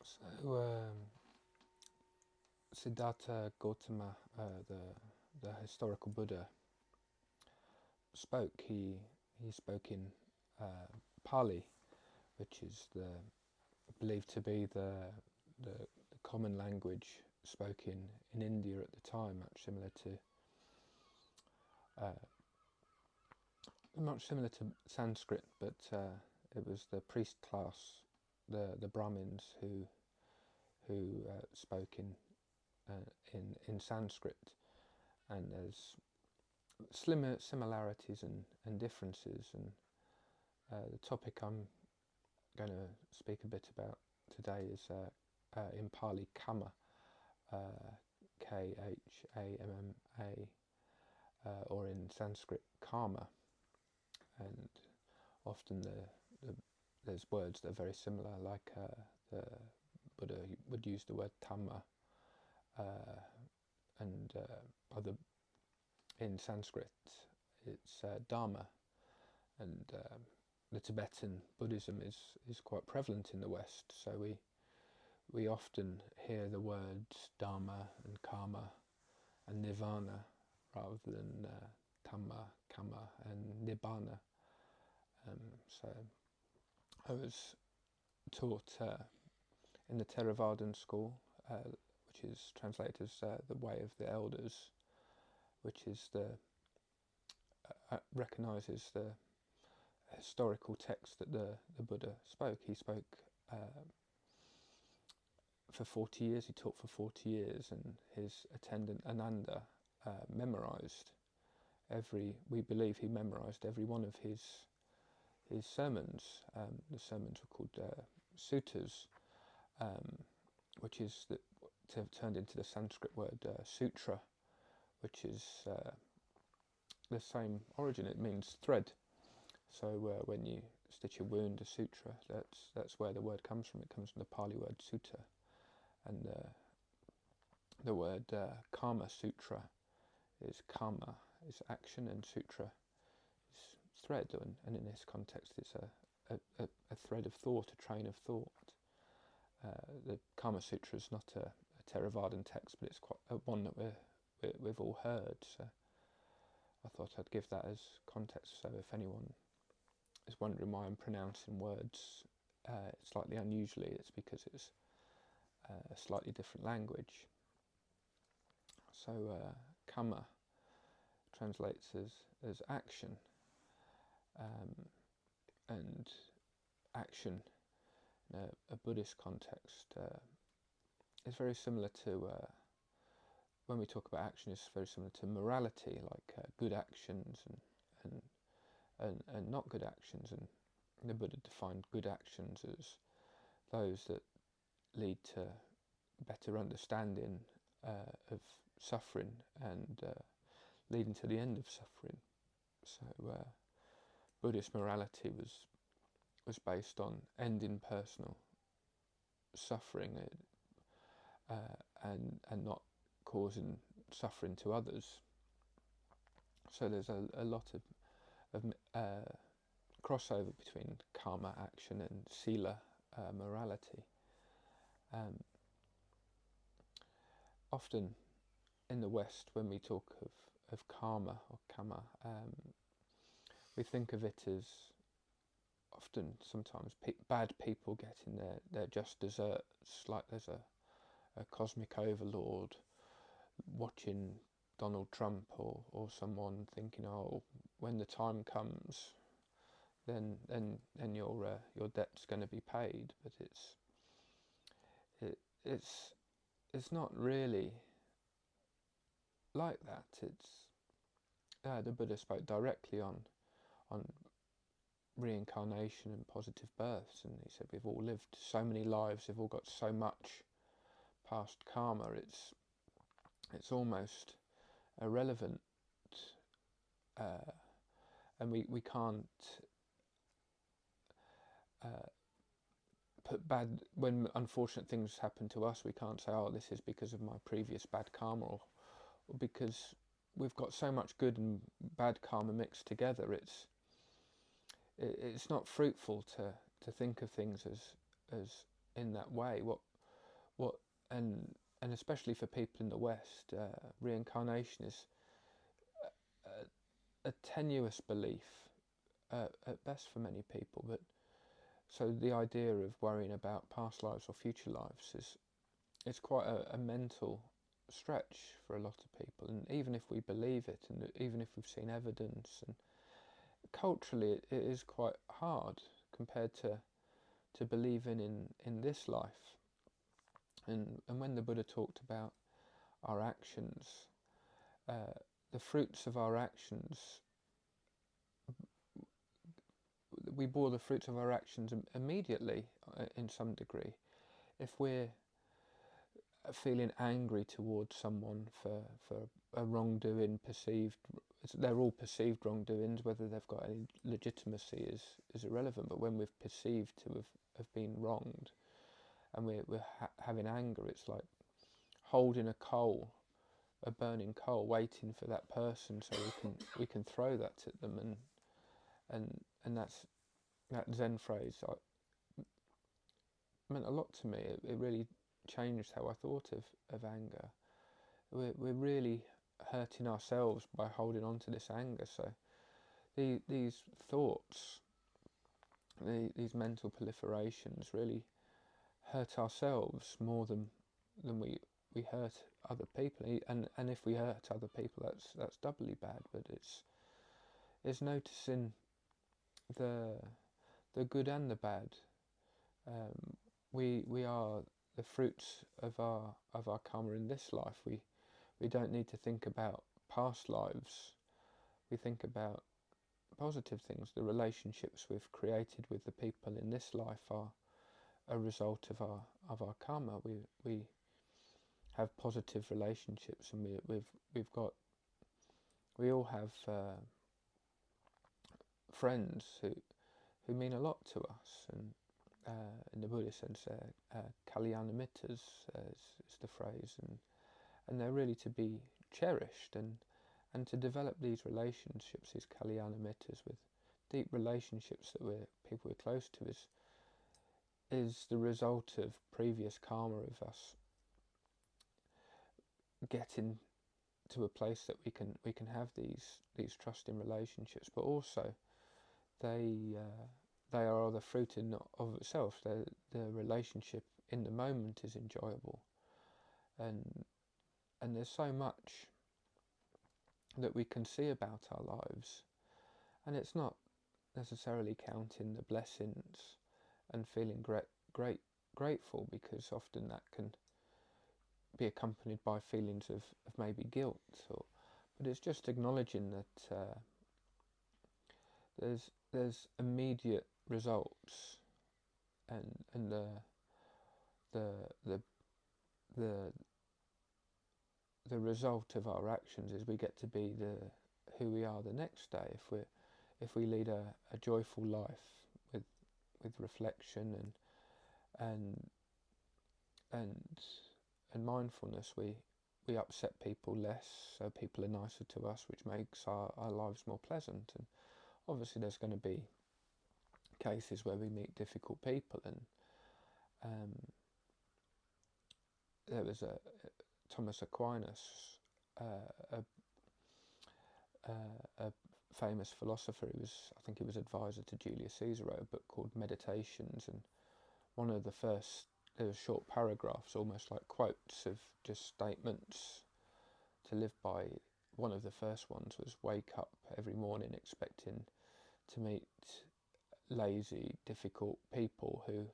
So Siddhartha Gautama, the historical Buddha, spoke. He spoke in Pali, which is believed to be the common language spoken in India at the uh, much similar to Sanskrit, but it was the priest class, the Brahmins who spoke in Sanskrit, and there's similarities and differences. And the topic I'm going to speak a bit about today is in Pali Kamma, Khamma, or in Sanskrit Karma, and often there's words that are very similar, like the Buddha would use the word Dhamma, and other in Sanskrit it's Dharma, and the Tibetan Buddhism is quite prevalent in the West, so we often hear the words Dharma and Karma and Nirvana rather than Dhamma, Kamma and Nibbana. So I was taught in the Theravadan school, which is translated as the Way of the Elders, which is recognises the historical text that the Buddha spoke. He spoke for 40 years, he taught for 40 years, and his attendant Ananda memorised we believe he memorised every one of his sermons. The sermons were called suttas, which is turned into the Sanskrit word sutra, which is the same origin. It means thread. So when you stitch a wound, a sutra, that's where the word comes from. It comes from the Pali word sutta, and the word Karma Sutra is karma is action, and sutra is thread, and in this context it's a thread of thought, a train of thought. The Kama Sutra is not a Theravadan text, but it's quite one that we've all heard. So I thought I'd give that as context. So if anyone is wondering why I'm pronouncing words slightly unusually, it's because it's a slightly different language. So Kamma translates as action, and action in a Buddhist context is very similar to, when we talk about action, it's very similar to morality, like good actions and not good actions. And the Buddha defined good actions as those that lead to better understanding of suffering and leading to the end of suffering. So Buddhist morality was based on ending personal suffering and not causing suffering to others. So there's a lot of crossover between karma, action, and sila, morality. Often in the West, when we talk of karma or kamma, we think of it as often sometimes bad people getting their just desserts, like there's a cosmic overlord watching Donald Trump or someone thinking, oh, when the time comes, then your debt's going to be paid. But it's not really like that. It's the Buddha spoke directly on reincarnation and positive births, and he said we've all lived so many lives, we've all got so much past karma, it's almost irrelevant, and we can't put bad, when unfortunate things happen to us, we can't say, oh, this is because of my previous bad karma, or because we've got so much good and bad karma mixed together. It's not fruitful to think of things as in that way. what and especially for people in the West, reincarnation is a tenuous belief at best for many people. But so the idea of worrying about past lives or future lives is it's quite a mental stretch for a lot of people. And even if we believe it, and even if we've seen evidence, and culturally it is quite hard compared to believing in this life. And when the Buddha talked about our actions, the fruits of our actions, we bore the fruits of our actions immediately in some degree. If we're feeling angry towards someone for a wrongdoing perceived, they're all perceived wrongdoings, whether they've got any legitimacy is irrelevant, but when we've perceived to have been wronged and we're having anger, it's like holding a burning coal, waiting for that person so we can throw that at them, and that Zen phrase meant a lot to me. It really changed how I thought of anger. We're really hurting ourselves by holding on to this anger. So these thoughts, these mental proliferations really hurt ourselves more than we hurt other people. And if we hurt other people, that's doubly bad. But it's noticing the good and the bad. We are the fruits of our karma in this life. We don't need to think about past lives. We think about positive things. The relationships we've created with the people in this life are a result of our karma. We have positive relationships, and we all have friends who mean a lot to us. And in the Buddhist sense, kalyana mittas is the phrase, and they're really to be cherished, and to develop these relationships, these kalyana mittas, with deep relationships that people we're close to, is the result of previous karma, of us getting to a place that we can have these trusting relationships, but also they are the fruit in of itself. The relationship in the moment is enjoyable, and there's so much that we can see about our lives, and it's not necessarily counting the blessings and feeling grateful, because often that can be accompanied by feelings of maybe guilt, but it's just acknowledging that there's immediate results, and the result of our actions is we get to be who we are the next day. If we lead a joyful life with reflection and mindfulness, we upset people less, so people are nicer to us, which makes our lives more pleasant. And obviously there's going to be cases where we meet difficult people, and there was Thomas Aquinas, a famous philosopher. I think he was advisor to Julius Caesar, wrote a book called Meditations, and one of the first, there were short paragraphs, almost like quotes of just statements to live by. One of the first ones was, wake up every morning expecting to meet lazy, difficult people who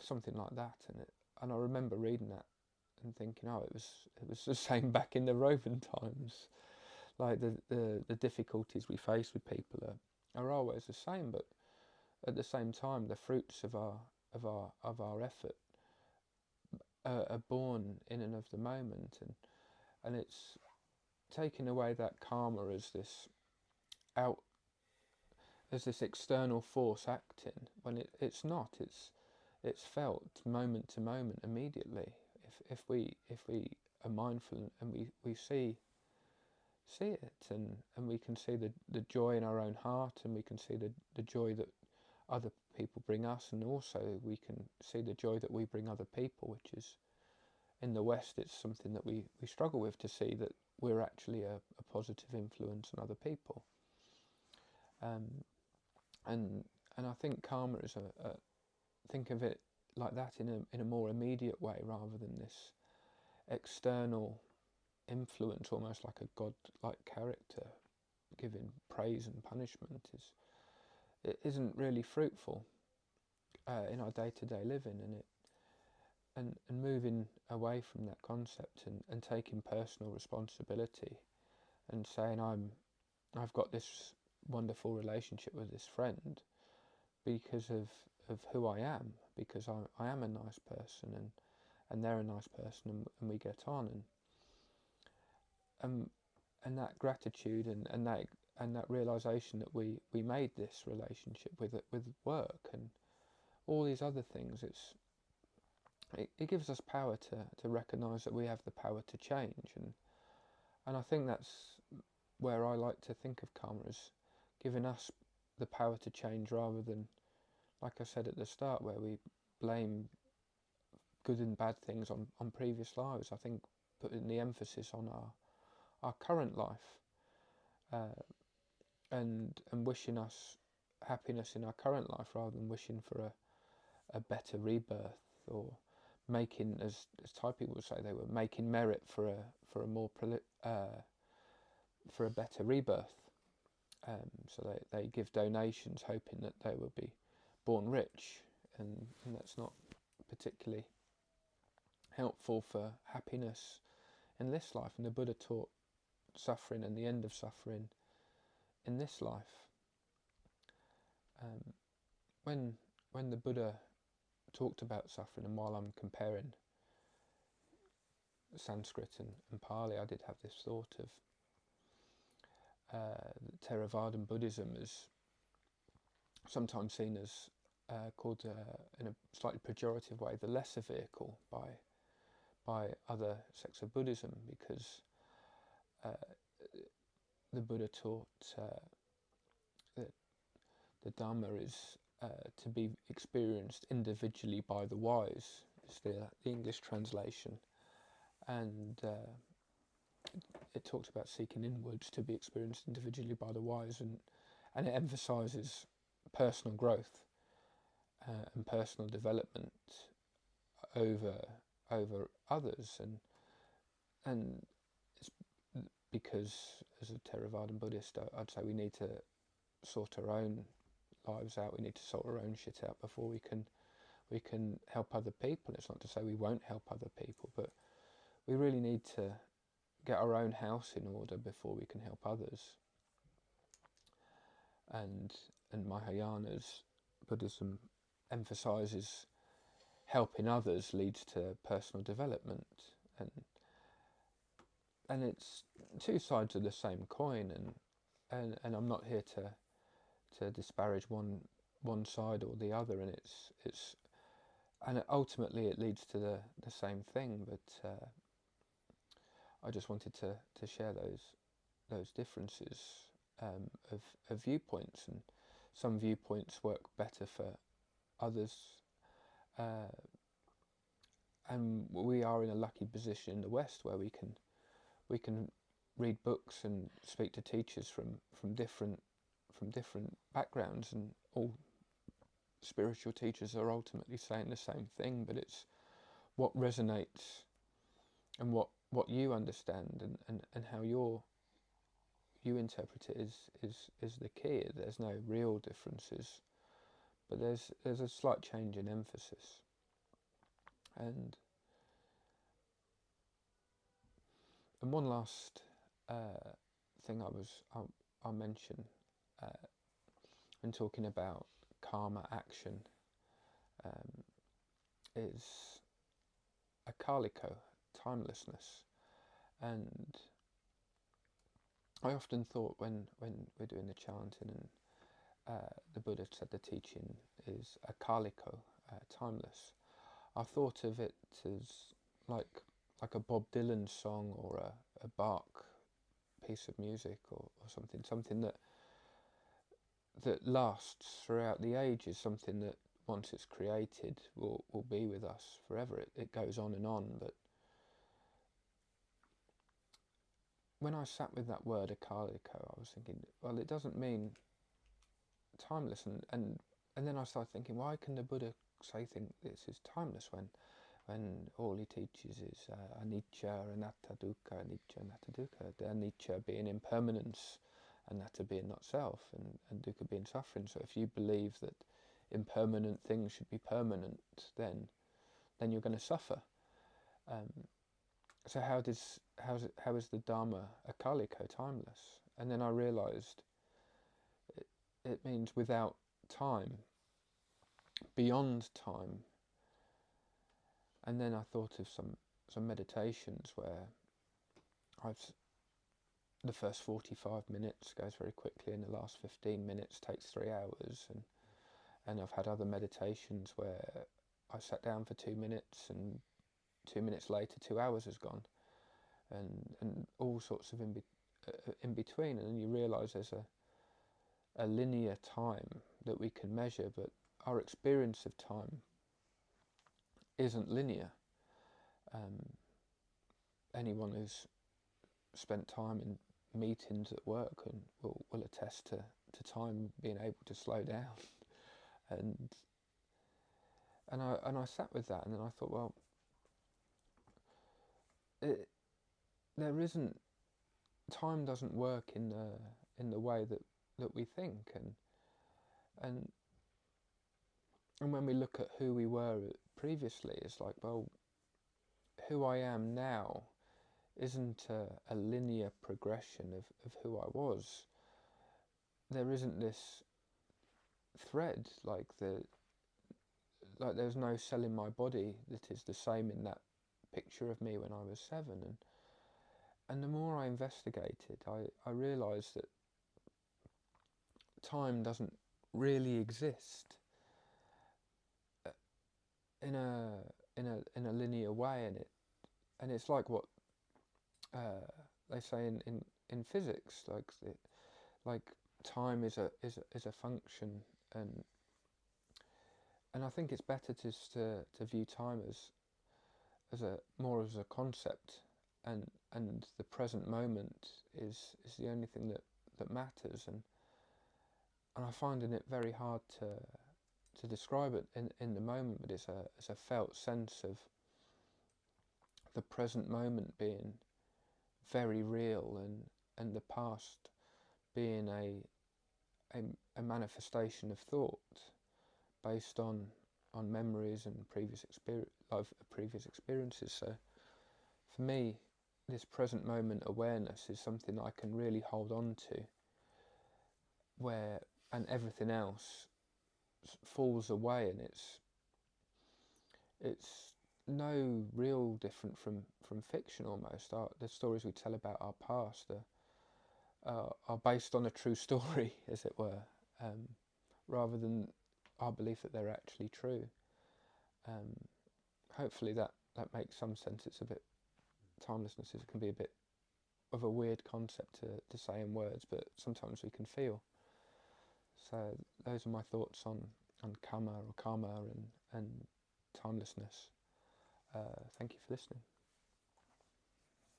something like that. And I remember reading that and thinking, oh, it was the same back in the Roman times. Like the difficulties we face with people are always the same, but at the same time, the fruits of our effort are born in and of the moment, and it's taking away that karma as this external force acting, when it's not. It's felt moment to moment, immediately. If we are mindful and we see it, and we can see the joy in our own heart, and we can see the joy that other people bring us, and also we can see the joy that we bring other people, which is, in the West, it's something that we struggle with, to see that we're actually a positive influence on other people. And I think karma is think of it like that in a more immediate way, rather than this external influence, almost like a god-like character giving praise and punishment. It isn't really fruitful in our day-to-day living, and moving away from that concept, and taking personal responsibility, and saying, I've got this wonderful relationship with this friend because of who I am, because I am a nice person, and they're a nice person, and we get on, and that gratitude, and that realization that we made this relationship with work and all these other things. It gives us power to recognise that we have the power to change, and I think that's where I like to think of karma, as giving us the power to change, rather than, like I said at the start, where we blame good and bad things on previous lives. I think putting the emphasis on our current life, and wishing us happiness in our current life, rather than wishing for a better rebirth, or making, as Thai people would say, they were making merit for a more for a better rebirth. So they give donations hoping that they will be born rich, and that's not particularly helpful for happiness in this life. And the Buddha taught suffering and the end of suffering in this life. When the Buddha talked about suffering, and while I'm comparing Sanskrit and Pali, I did have this thought of Theravadan Buddhism is sometimes seen as called, in a slightly pejorative way, the lesser vehicle by other sects of Buddhism, because the Buddha taught that the Dhamma is to be experienced individually by the wise, is the English translation, and it talks about seeking inwards to be experienced individually by the wise, and it emphasises personal growth and personal development over others, and it's because, as a Theravadan Buddhist, I'd say we need to sort our own lives out. We need to sort our own shit out before we can help other people. It's not to say we won't help other people, but we really need to get our own house in order before we can help others. And Mahayana's Buddhism emphasises helping others leads to personal development, and it's two sides of the same coin, and I'm not here to disparage one side or the other, and it's and ultimately it leads to the same thing, but I just wanted to share those differences of viewpoints, and some viewpoints work better for others, and we are in a lucky position in the West where we can read books and speak to teachers from different backgrounds, and all spiritual teachers are ultimately saying the same thing, but it's what resonates and what you understand and how you interpret it is the key. There's no real differences, but there's a slight change in emphasis. And one last thing I'll mention when talking about karma action is akaliko, timelessness. And I often thought when we're doing the chanting, and the Buddha said the teaching is akaliko, timeless, I thought of it as like a Bob Dylan song, or a Bach piece of music, or something that lasts throughout the ages, something that once it's created will be with us forever. It goes on and on. But when I sat with that word akaliko, I was thinking, well, it doesn't mean timeless, and then I started thinking, why can the Buddha say this is timeless when all he teaches is anicca, anatta, dukkha, anicca, anatta, dukkha, the anicca being impermanence, anatta being not self, and dukkha being suffering. So if you believe that impermanent things should be permanent, then you're going to suffer. So how is the Dharma akaliko, timeless? And then I realised it means without time, beyond time. And then I thought of some meditations where the first 45 minutes goes very quickly, and the last 15 minutes takes 3 hours, and I've had other meditations where I sat down for 2 minutes, and 2 minutes later 2 hours has gone, and all sorts of in between. And then you realise there's a linear time that we can measure, but our experience of time isn't linear. Anyone who's spent time in meetings at work and will attest to time being able to slow down. and I sat with that, and then I thought, well, there isn't, time doesn't work in the way that we think, and when we look at who we were previously, it's like, well, who I am now isn't a linear progression of who I was. There isn't this thread, like there's no cell in my body that is the same in that picture of me when I was 7. And the more I investigated, I realised that time doesn't really exist in a linear way, and it's like what they say in physics, like time is a function, and I think it's better just to view time as more as a concept, and the present moment is the only thing that matters, and I find it very hard to describe it in the moment, but it's a felt sense of the present moment being very real, and the past being a manifestation of thought based on memories and previous experiences. So for me, this present moment awareness is something I can really hold on to, and everything else falls away, and it's no real different from fiction almost. The stories we tell about our past are based on a true story, as it were, rather than our belief that they're actually true. Hopefully that makes some sense. It's a bit, timelessness can be a bit of a weird concept to say in words, but sometimes we can feel. So those are my thoughts on Kamma or karma and timelessness. Thank you for listening.